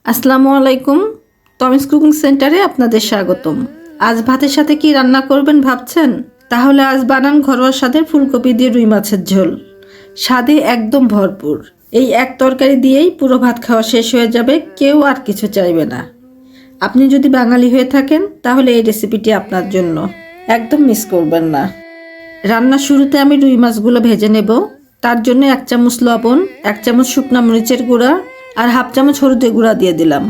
আসসালামু আলাইকুম। টমিস কুকিং সেন্টারে আপনাদের স্বাগতম। আজ ভাতের সাথে কি রান্না করবেন ভাবছেন? তাহলে আজ বানান ঘরোয়া স্বাদের ফুলকপি দিয়ে রুই মাছের ঝোল। স্বাদে একদম ভরপুর। এই এক তরকারি দিয়েই পুরো ভাত খাওয়া শেষ হয়ে যাবে, কেউ আর কিছু চাইবে না। আপনি যদি বাঙালি হয়ে থাকেন তাহলে এই রেসিপিটি আপনার জন্য, একদম মিস করবেন না। রান্নার শুরুতে আমি রুই মাছগুলো ভেজে নেব। তার জন্য 1 চামচ লবণ, 1 চামচ শুকনো মরিচের গুঁড়া আর হাফ চামচ হলুদের গুঁড়া দিয়ে দিলাম,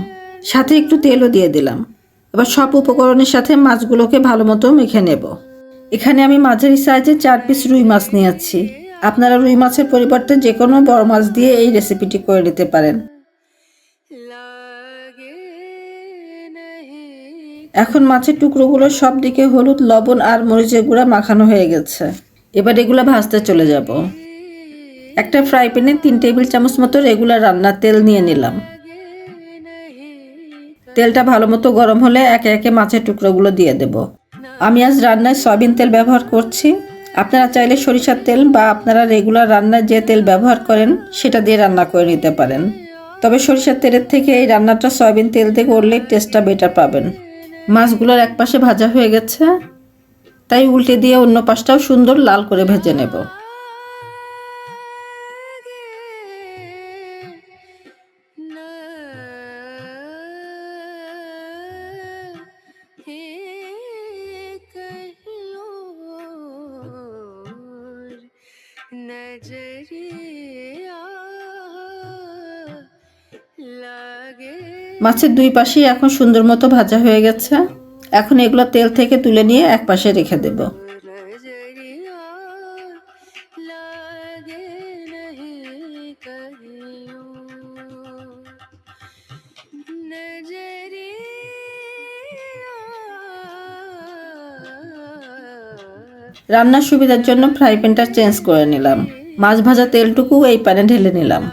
সাথে একটু তেলও দিয়ে দিলাম। এবার সব উপকরণের সাথে মাছগুলোকে ভালো মতো মেখে নেব। এখানে আমি মাঝারি সাইজে 4 পিস রুই মাছ নিয়েছি। আপনারা রুই মাছের পরিবর্তে যে কোনো বড় মাছ দিয়ে এই রেসিপিটি করে নিতে পারেন। এখন মাছের টুকরোগুলো সব দিকে হলুদ, লবণ আর মরিচের গুঁড়া মাখানো হয়ে গেছে। এবার এগুলো ভাজতে চলে যাব। একটা ফ্রাই প্যানে 3 টেবিল চামচ মতো রেগুলার রান্নার তেল নিয়ে নিলাম। তেলটা ভালো মতো গরম হলে একে একে মাছের টুকরোগুলো দিয়ে দেব। আমি আজ রান্নায় সয়াবিন তেল ব্যবহার করছি। আপনারা চাইলে সরিষার তেল বা আপনারা রেগুলার রান্নায় যে তেল ব্যবহার করেন সেটা দিয়ে রান্না করে নিতে পারেন। তবে সরিষার তেলের থেকে এই রান্নাটা সয়াবিন তেল দিয়ে করলে টেস্টটা বেটার পাবেন। মাছগুলোর এক পাশে ভাজা হয়ে গেছে, তাই উল্টে দিয়ে অন্য পাশটাও সুন্দর লাল করে ভেজে নেব। মাছের দুই পাশেই এখন সুন্দর মতো ভাজা হয়ে গেছে। এখন এগুলো তেল থেকে তুলে নিয়ে এক পাশে রেখে দেব। রান্নার সুবিধার জন্য ফ্রাই প্যানটা চেঞ্জ করে নিলাম। মাছ ভাজা তেলটুকু এই প্যানে ঢেলে নিলাম।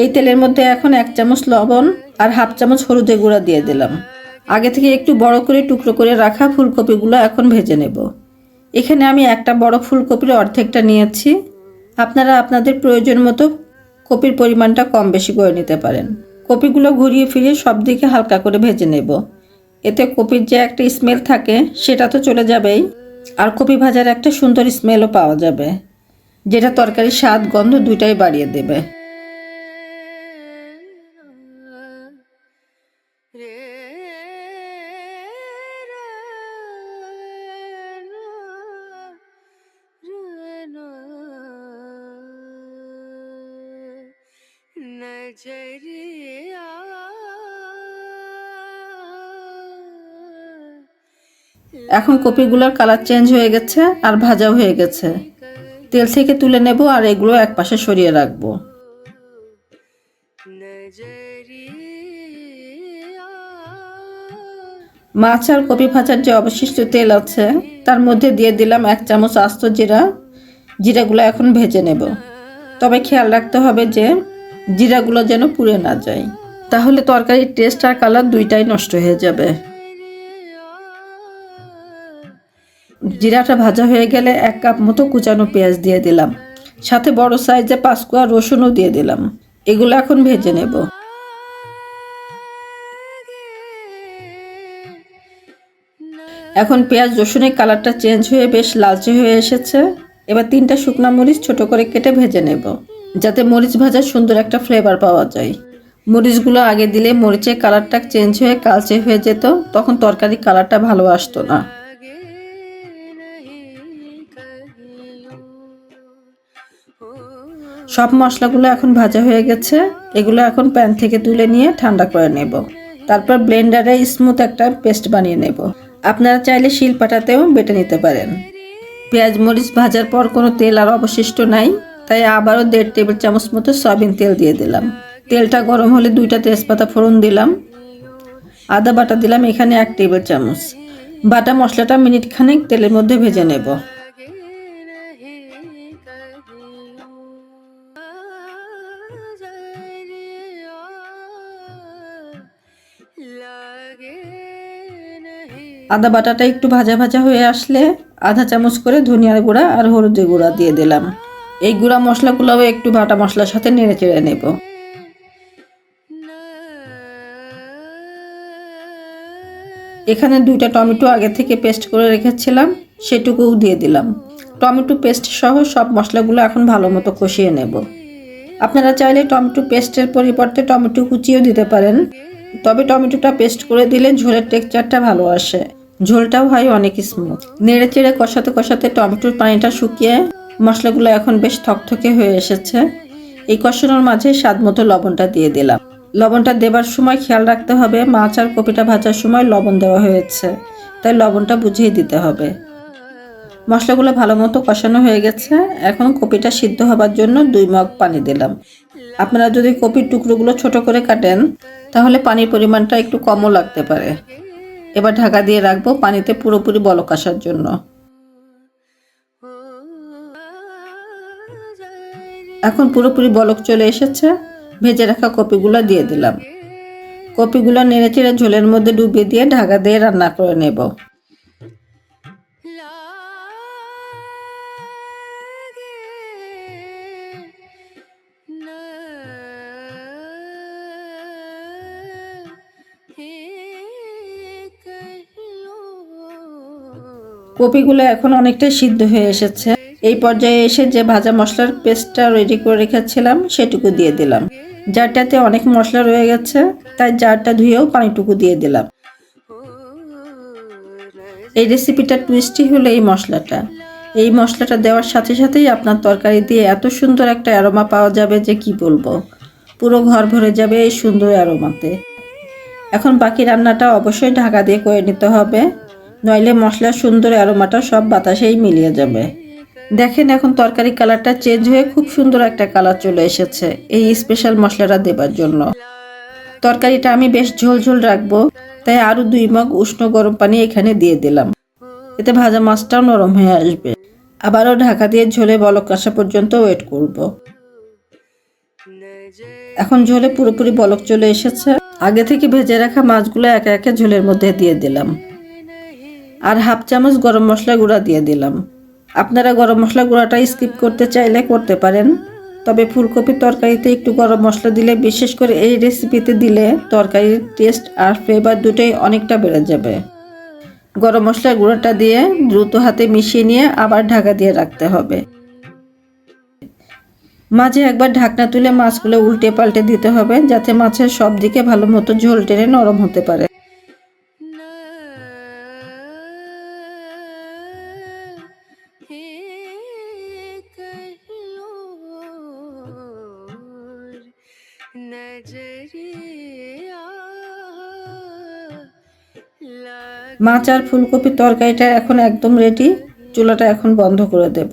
এই তেলের মধ্যে এখন 1 চামচ লবণ আর হাফ চামচ হলুদের গুঁড়া দিয়ে দিলাম। আগে থেকে একটু বড় করে টুকরো করে রাখা ফুলকপিগুলো এখন ভেজে নেব। এখানে আমি একটা বড় ফুলকপির অর্ধেকটা নিয়েছি। আপনারা আপনাদের প্রয়োজন মতো কপির পরিমাণটা কম বেশি করে নিতে পারেন। কপিগুলো ঘুরিয়ে ফিরিয়ে সব দিকে হালকা করে ভেজে নেব। এতে কপির যে একটা স্মেল থাকে সেটা তো চলে যাবেই, আর কপি ভাজার একটা সুন্দর স্মেলও পাওয়া যাবে, যেটা তরকারির স্বাদ গন্ধ দুইটাই বাড়িয়ে দেবে। এখন কপিগুলোর কালার চেঞ্জ হয়ে গেছে আর ভাজাও হয়ে গেছে। তেল থেকে তুলে নেব আর এগুলো এক পাশে সরিয়ে রাখবো। মাছ আর কপি ভাজার যে অবশিষ্ট তেল আছে তার মধ্যে দিয়ে দিলাম 1 চামচ আস্ত জিরা। জিরাগুলো এখন ভেজে নেব। তবে খেয়াল রাখতে হবে যে জিরাগুলো যেন পুড়ে না যায়, তাহলে তরকারির টেস্ট আর কালার দুইটাই নষ্ট হয়ে যাবে। জিরাটা ভাজা হয়ে গেলে 1 কাপ মতো কুচানো পেঁয়াজ দিয়ে দিলাম, সাথে বড় সাইজে 5 কোয়া রসুনও দিয়ে দিলাম। এগুলো এখন ভেজে নেব। এখন পেঁয়াজ রসুনের কালারটা চেঞ্জ হয়ে বেশ লালচে হয়ে এসেছে। এবার 3টা শুকনো মরিচ ছোট করে কেটে ভেজে নেব, যাতে মরিচ ভাজার সুন্দর একটা ফ্লেভার পাওয়া যায়। মরিচগুলো আগে দিলে মরিচের কালারটা চেঞ্জ হয়ে কালচে হয়ে যেত, তখন তরকারির কালারটা ভালো আসতো না। সব মশলাগুলো এখন ভাজা হয়ে গেছে। এগুলো এখন প্যান থেকে তুলে নিয়ে ঠান্ডা করে নেব। তারপর ব্লেন্ডারে স্মুথ একটা পেস্ট বানিয়ে নেব। আপনারা চাইলে শিলপাটাতেও বেটে নিতে পারেন। পেঁয়াজ মরিচ ভাজার পর কোনো তেল আর অবশিষ্ট নাই, তাই আবারও 1.5 টেবিল চামচ মতো সয়াবিন তেল দিয়ে দিলাম। তেলটা গরম হলে 2টা তেজপাতা ফোড়ন দিলাম। আদা বাটা দিলাম এখানে 1 টেবিল চামচ। বাটা মশলাটা মিনিট খানেক তেলের মধ্যে ভেজে নেব। আদা বাটাটা একটু ভাজা ভাজা হয়ে আসলে আধা চামচ করে ধনিয়ার গুঁড়া আর হলুদের গুঁড়া দিয়ে দিলাম। এই গুঁড়া মশলাগুলোও একটু বাটা মশলার সাথে নেড়ে চেড়ে নেব। এখানে 2টা টমেটো আগে থেকে পেস্ট করে রেখেছিলাম, সেটুকুও দিয়ে দিলাম। টমেটো পেস্ট সহ সব মশলাগুলো এখন ভালো মতো কষিয়ে নেব। আপনারা চাইলে টমেটো পেস্টের পরিবর্তে টমেটো কুচিও দিতে পারেন, তবে টমেটোটা পেস্ট করে দিলে ঝোলের টেক্সচারটা ভালো আসে, ঝোলটাও হয় অনেক স্মুথ। নেড়ে চেড়ে কষাতে কষাতে টমেটোর পানিটা শুকিয়ে মশলাগুলো এখন বেশ থকথকে হয়ে এসেছে। এই কষানোর মাঝে স্বাদ মতো লবণটা দিয়ে দিলাম। লবণটা দেবার সময় খেয়াল রাখতে হবে মাছ আর কপিটা ভাজার সময় লবণ দেওয়া হয়েছে, তাই লবণটা বুঝিয়ে দিতে হবে। মশলাগুলো ভালো মতো কষানো হয়ে গেছে। এখন কপিটা সিদ্ধ হবার জন্য 2 মগ পানি দিলাম। আপনারা যদি কপির টুকরোগুলো ছোট করে কাটেন তাহলে পানির পরিমাণটা একটু কমও লাগতে পারে। এবার ঢাকা দিয়ে রাখবো পানিতে পুরোপুরি বলক আসার জন্য। এখন পুরোপুরি বলক চলে এসেছে, ভেজে রাখা কপিগুলো দিয়ে দিলাম। কপিগুলো নেড়ে চেড়ে ঝোলের মধ্যে ডুবিয়ে দিয়ে ঢাকা দিয়ে রান্না করে নেব। কপিগুলো এখন অনেকটাই সিদ্ধ হয়ে এসেছে। এই পর্যায়ে এসে যে ভাজা মশলার পেস্টটা রেডি করে রেখেছিলাম সেটুকু দিয়ে দিলাম। জারটাতে অনেক মশলা রয়ে গেছে, তাই জারটা ধুয়েও পানিটুকু দিয়ে দিলাম। এই রেসিপিটা টুইস্টি হলো এই মশলাটা দেওয়ার সাথে সাথেই আপনার তরকারি দিয়ে এত সুন্দর একটা অ্যারোমা পাওয়া যাবে যে কি বলবো, পুরো ঘর ভরে যাবে এই সুন্দর অ্যারোমাতে। এখন বাকি রান্নাটা অবশ্যই ঢাকা দিয়ে করে নিতে হবে, নইলে মশলার সুন্দর অ্যারোমাটা সব বাতাসেই মিলিয়ে যাবে। দেখেন এখন তরকারি কালারটা চেঞ্জ হয়ে খুব সুন্দর একটা কালার চলে এসেছে এই স্পেশাল মশলাটা দেবার জন্য। তরকারিটা আমি বেশ ঝোল রাখবো, তাই আরো 2 মগ উষ্ণ গরম পানি এখানে দিয়ে দিলাম। এতে ভাজা মাছটাও নরম হয়ে আসবে। আবারও ঢাকা দিয়ে ঝোলে বলক আসা পর্যন্ত ওয়েট করব। এখন ঝোলে পুরোপুরি বলক চলে এসেছে। আগে থেকে ভেজে রাখা মাছগুলো একে একে ঝোলের মধ্যে দিয়ে দিলাম, আর 1/2 চামচ গরম মশলা গুঁড়া দিয়ে দিলাম। আপনারা গরম মশলা গুঁড়াটা স্কিপ করতে চাইলে করতে পারেন, তবে ফুলকপির তরকারিতে একটু গরম মশলা দিলে, বিশেষ করে এই রেসিপিতে দিলে তরকারির টেস্ট আর ফ্লেভার দুটোই অনেকটা বেড়ে যাবে। গরম মশলার গুঁড়োটা দিয়ে দ্রুত হাতে মিশিয়ে নিয়ে আবার ঢাকা দিয়ে রাখতে হবে। মাঝে একবার ঢাকনা তুলে মাছগুলো উল্টে পাল্টে দিতে হবে, যাতে মাছের সব দিকে ভালো মতো ঝোল টেনে নরম হতে পারে। মাছ আর ফুলকপির তরকারিটা এখন একদম রেডি। চুলাটা এখন বন্ধ করে দেব,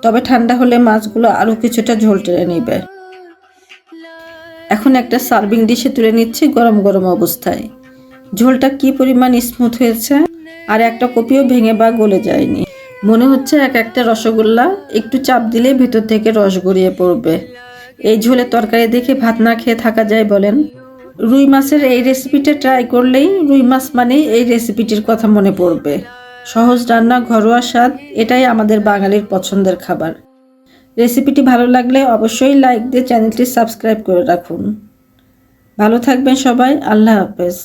তবে ঠান্ডা হলে মাছগুলো আরো কিছুটা ঝোল টেনে নেবে। এখন একটা সার্ভিং ডিশে তুলে নিচ্ছি গরম গরম অবস্থায়। ঝোলটা কি পরিমাণ স্মুথ হয়েছে, আর একটা কপিও ভেঙে বা গলে যায়নি। মনে হচ্ছে একটা রসগোল্লা, একটু চাপ দিলে ভেতর থেকে রস গড়িয়ে পড়বে। এই ঝোলে তরকারি দেখে ভাত না খেয়ে থাকা যায় বলেন? রুই মাছের এই রেসিপিটা ট্রাই করলেই রুই মাছ মানেই এই রেসিপিটির কথা মনে পড়বে। সহজ রান্না, ঘরোয়া স্বাদ, এটাই আমাদের বাঙালির পছন্দের খাবার। রেসিপিটি ভালো লাগলে অবশ্যই লাইক দিয়ে চ্যানেলটি সাবস্ক্রাইব করে রাখুন। ভালো থাকবেন সবাই, আল্লাহ হাফেজ।